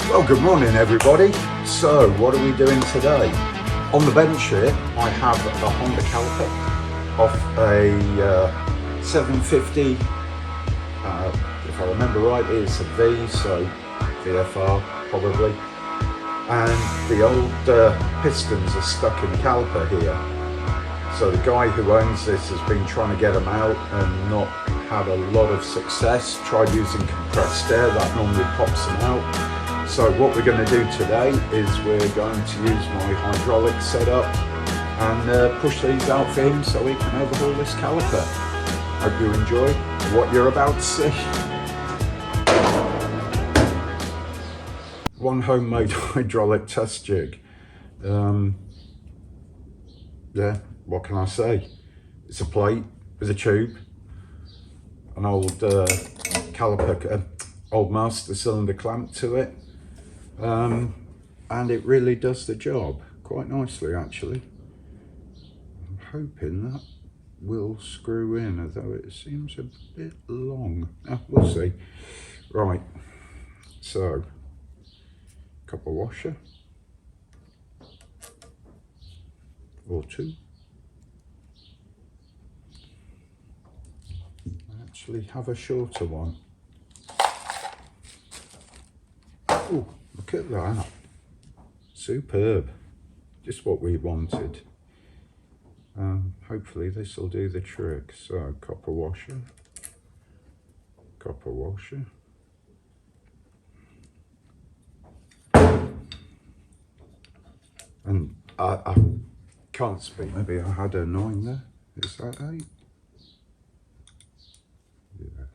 Well, good morning everybody. So what are we doing today? On the bench here I have the Honda Caliper off a 750, if I remember right it's a V, so VFR probably, and the old pistons are stuck in the caliper here. So the guy who owns this has been trying to get them out and not had a lot of success. Tried using compressed air, that normally pops them out. So what we're going to do today is we're going to use my hydraulic setup and push these out for him so he can overhaul this caliper. Hope you enjoy what you're about to see. One homemade hydraulic test jig. Yeah, what can I say? It's a plate with a tube, an old caliper, old master cylinder clamp to it. And it really does the job quite nicely actually. I'm hoping that will screw in, although it seems a bit long. We'll see. Right, so copper washer or two. I actually have a shorter one. Oh, look at that. Superb. Just what we wanted. Hopefully this will do the trick. So copper washer. Copper washer. And I can't speak. Maybe I had a 9 there. Is that 8? Yeah.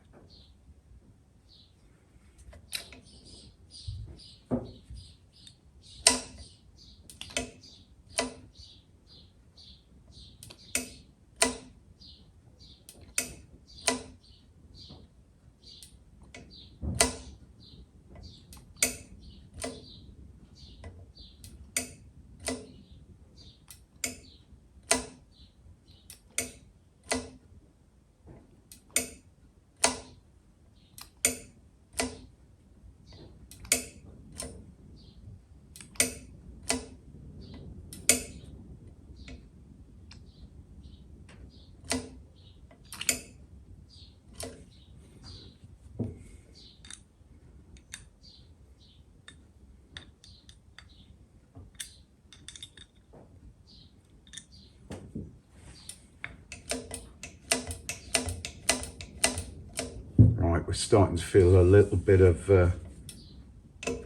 Right, we're starting to feel a little bit of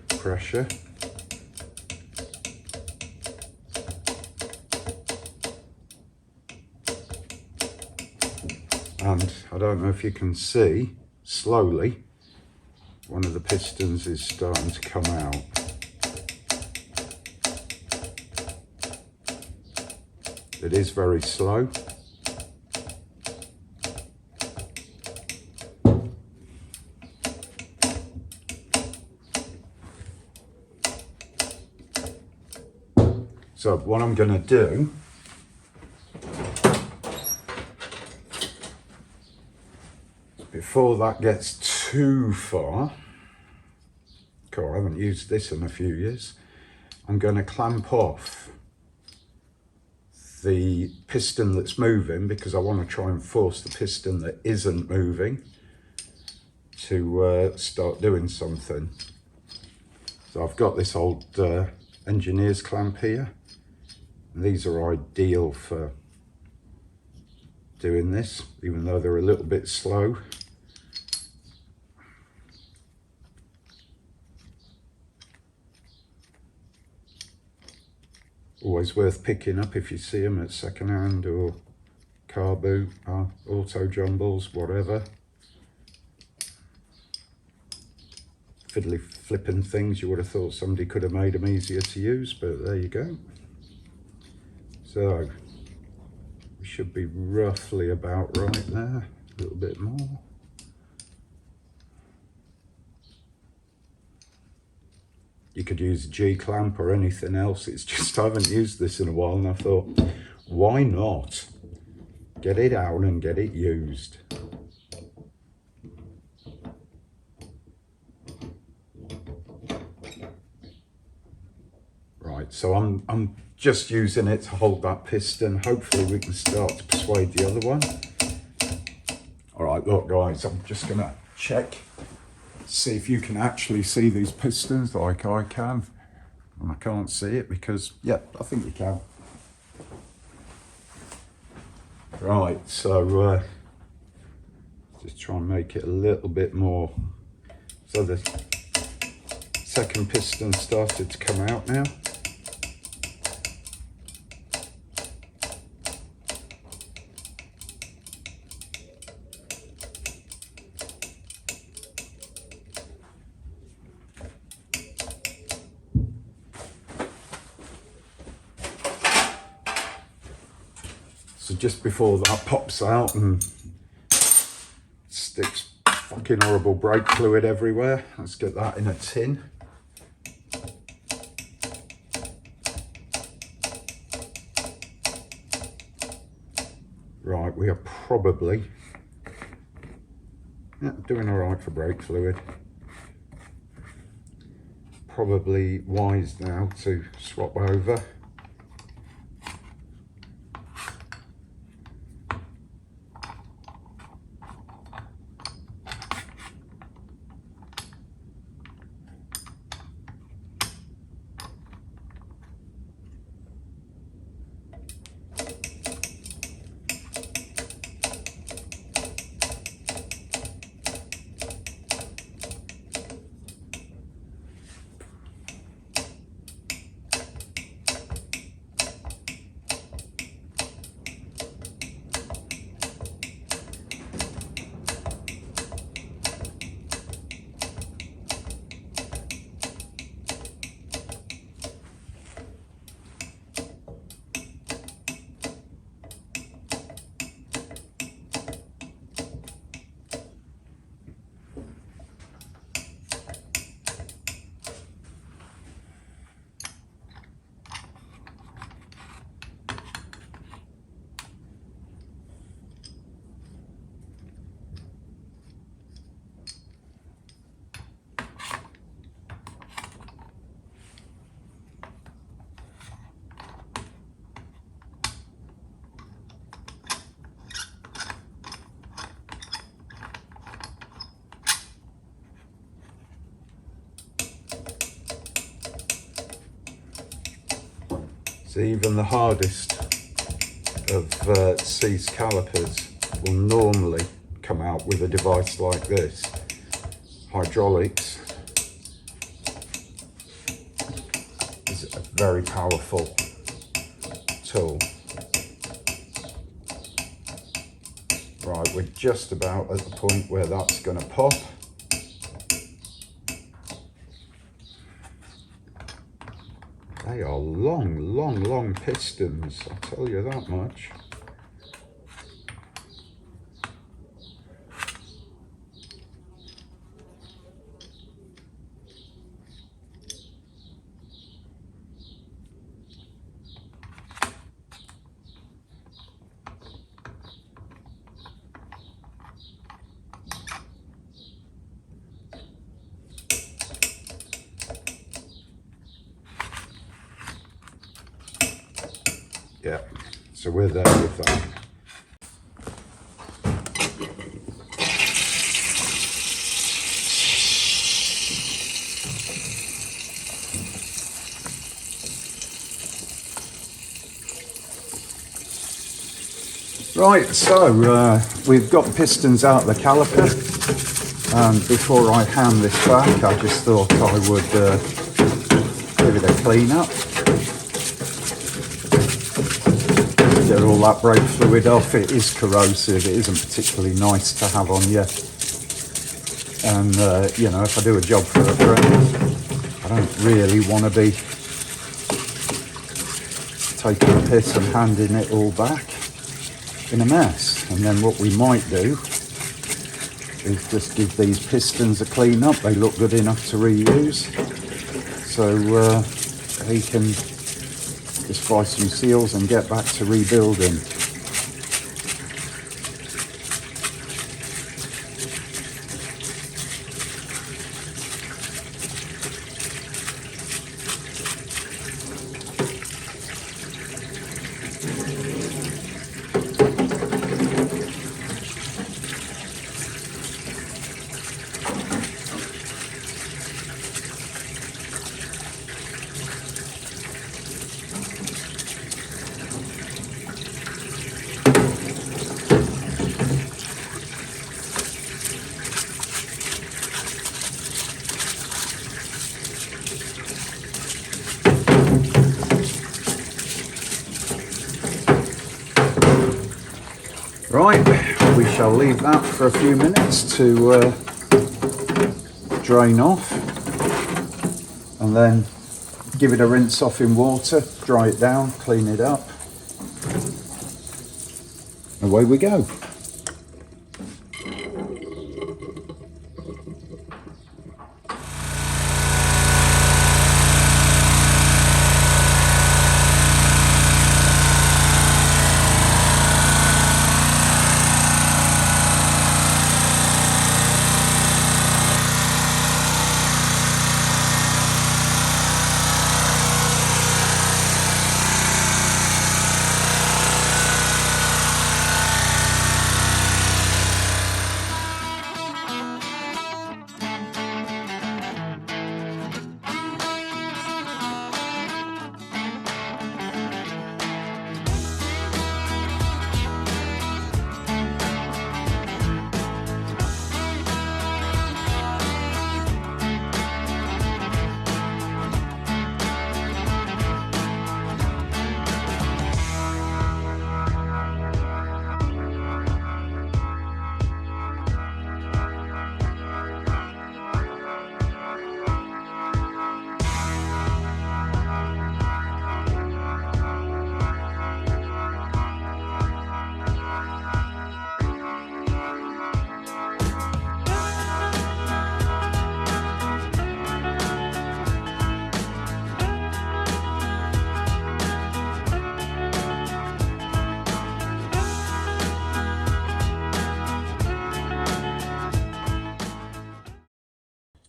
pressure. And I don't know if you can see, slowly, one of the pistons is starting to come out. It is very slow. So what I'm going to do before that gets too far, cool, I haven't used this in a few years, I'm going to clamp off the piston that's moving because I want to try and force the piston that isn't moving to start doing something. So I've got this old engineer's clamp here. These are ideal for doing this, even though they're a little bit slow. Always worth picking up if you see them at second hand or car boot, auto jumbles, whatever. Fiddly flipping things, you would have thought somebody could have made them easier to use, but there you go. So we should be roughly about right there, a little bit more. You could use a G-clamp or anything else. It's just I haven't used this in a while and I thought, why not? Get it out and get it used. Right, so I'm just using it to hold that piston. Hopefully we can start to persuade the other one. All right, look guys, I'm just gonna check, see if you can actually see these pistons like I can. And I can't see it because, yeah, I think you can. Right, so just try and make it a little bit more. So the second piston started to come out now. So just before that pops out and sticks fucking horrible brake fluid everywhere, let's get that in a tin. Right, we are probably doing all right for brake fluid. Probably wise now to swap over. So even the hardest of C's calipers will normally come out with a device like this. Hydraulics is a very powerful tool. Right, we're just about at the point where that's going to pop. They are long pistons, I'll tell you that much. Yeah, so we're there with that. Right, so we've got pistons out of the caliper, and before I hand this back I just thought I would give it a clean up. Get all that brake fluid off. It is corrosive, it isn't particularly nice to have on you, and you know, if I do a job for a friend, I don't really want to be taking a piss and handing it all back in a mess. And then what we might do is just give these pistons a clean up. They look good enough to reuse, so they can just buy some seals and get back to rebuilding. shall leave that for a few minutes to drain off, and then give it a rinse off in water, dry it down, clean it up. Away we go.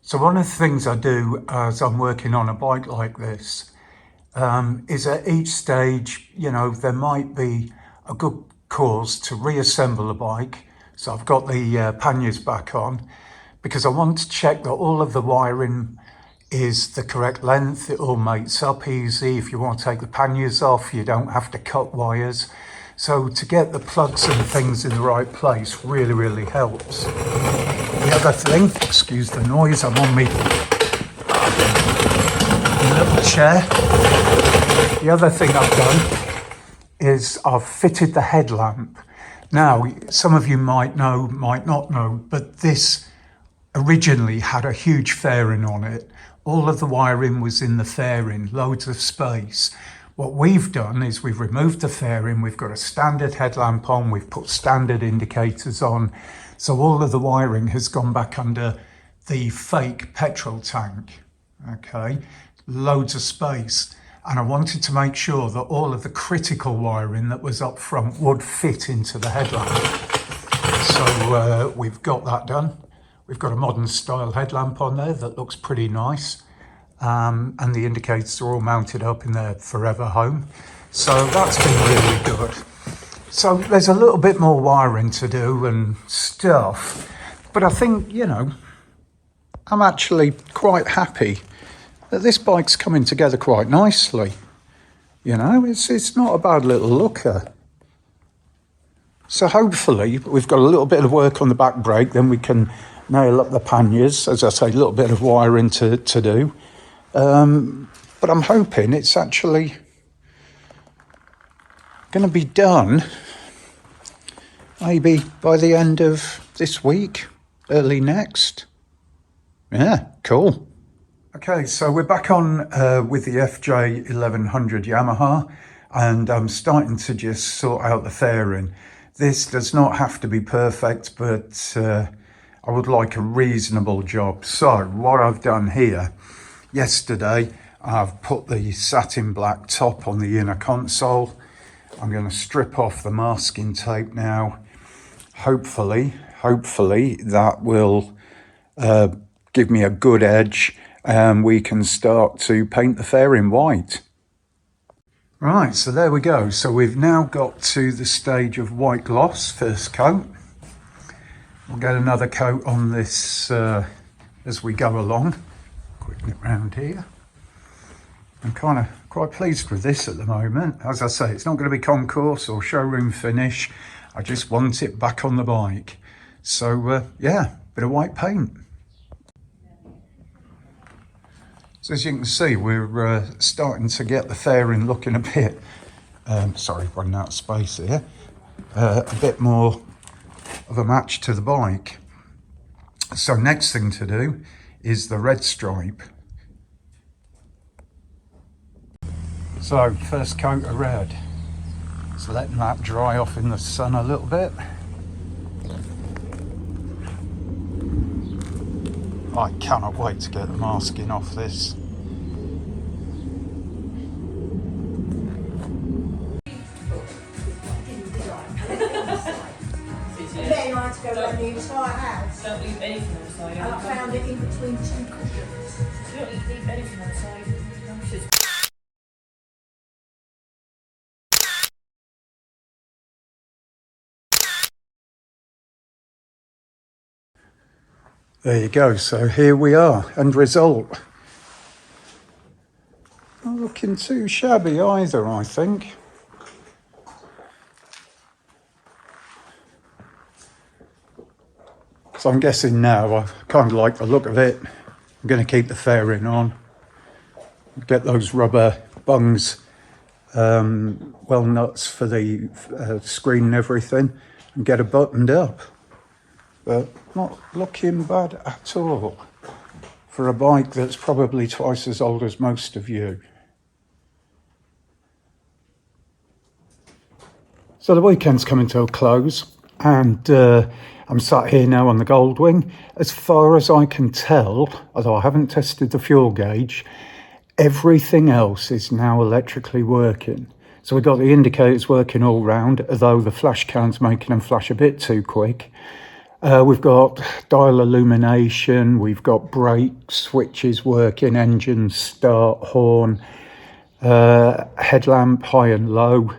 So one of the things I do as I'm working on a bike like this is at each stage, you know, there might be a good cause to reassemble a bike. So I've got the panniers back on because I want to check that all of the wiring is the correct length. It all mates up easy. If you want to take the panniers off, you don't have to cut wires. So to get the plugs and things in the right place really, really helps. The other thing, excuse the noise, I'm on my little chair. The other thing I've done is I've fitted the headlamp. Now, some of you might know, might not know, but this originally had a huge fairing on it. All of the wiring was in the fairing, loads of space. What we've done is we've removed the fairing, we've got a standard headlamp on, we've put standard indicators on. So all of the wiring has gone back under the fake petrol tank, okay? Loads of space. And I wanted to make sure that all of the critical wiring that was up front would fit into the headlamp. So we've got that done. We've got a modern style headlamp on there that looks pretty nice. And the indicators are all mounted up in their forever home. So that's been really good. So there's a little bit more wiring to do and stuff, but I think, you know, I'm actually quite happy that this bike's coming together quite nicely. You know, it's not a bad little looker. So hopefully we've got a little bit of work on the back brake, then we can nail up the panniers. As I say, a little bit of wiring to do. But I'm hoping it's actually going to be done maybe by the end of this week, early next. Yeah, cool. Okay, so we're back on with the FJ 1100 Yamaha, and I'm starting to just sort out the fairing. This does not have to be perfect, but I would like a reasonable job. So what I've done here, yesterday I've put the satin black top on the inner console. I'm going to strip off the masking tape now. Hopefully that will give me a good edge, and we can start to paint the fairing white. Right, so there we go. So we've now got to the stage of white gloss, first coat. We'll get another coat on this as we go along. Quicken it round here. I'm kind of quite pleased with this at the moment. As I say, it's not going to be concourse or showroom finish. I just want it back on the bike. So yeah, bit of white paint. So as you can see, we're starting to get the fairing looking a bit, sorry, running out of space here, a bit more of a match to the bike. So next thing to do is the red stripe. So first coat of red. Just letting that dry off in the sun a little bit. I cannot wait to get the masking off this. Then I had to go around the entire house. Don't leave anything on the side. And I found it in between two cushions. Don't leave anything on the side. There you go, so here we are, end result. Not looking too shabby either, I think. So I'm guessing now, I kind of like the look of it. I'm going to keep the fairing on. Get those rubber bungs, well nuts for the screen and everything, and get it buttoned up. But not looking bad at all for a bike that's probably twice as old as most of you. So the weekend's coming to a close, and I'm sat here now on the Goldwing. As far as I can tell, although I haven't tested the fuel gauge, everything else is now electrically working. So we've got the indicators working all round, although the flash can's making them flash a bit too quick. We've got dial illumination, we've got brake switches working, engine start, horn, headlamp high and low,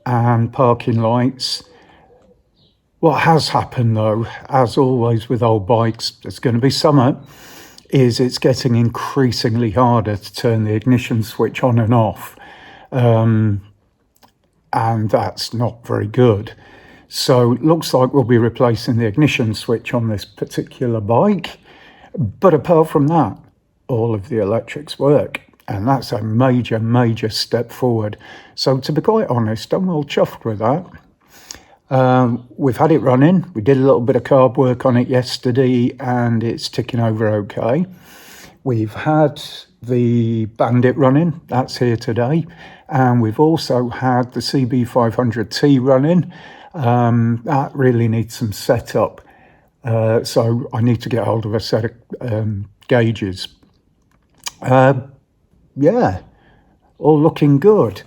and parking lights. What has happened though, as always with old bikes, it's going to be summer, is it's getting increasingly harder to turn the ignition switch on and off. And that's not very good. So it looks like we'll be replacing the ignition switch on this particular bike. But apart from that, all of the electrics work. And that's a major, major step forward. So to be quite honest, I'm all chuffed with that. We've had it running. We did a little bit of carb work on it yesterday and it's ticking over okay. We've had the Bandit running. That's here today. And we've also had the CB500T running. That really needs some setup, so I need to get hold of a set of gauges. Yeah, all looking good.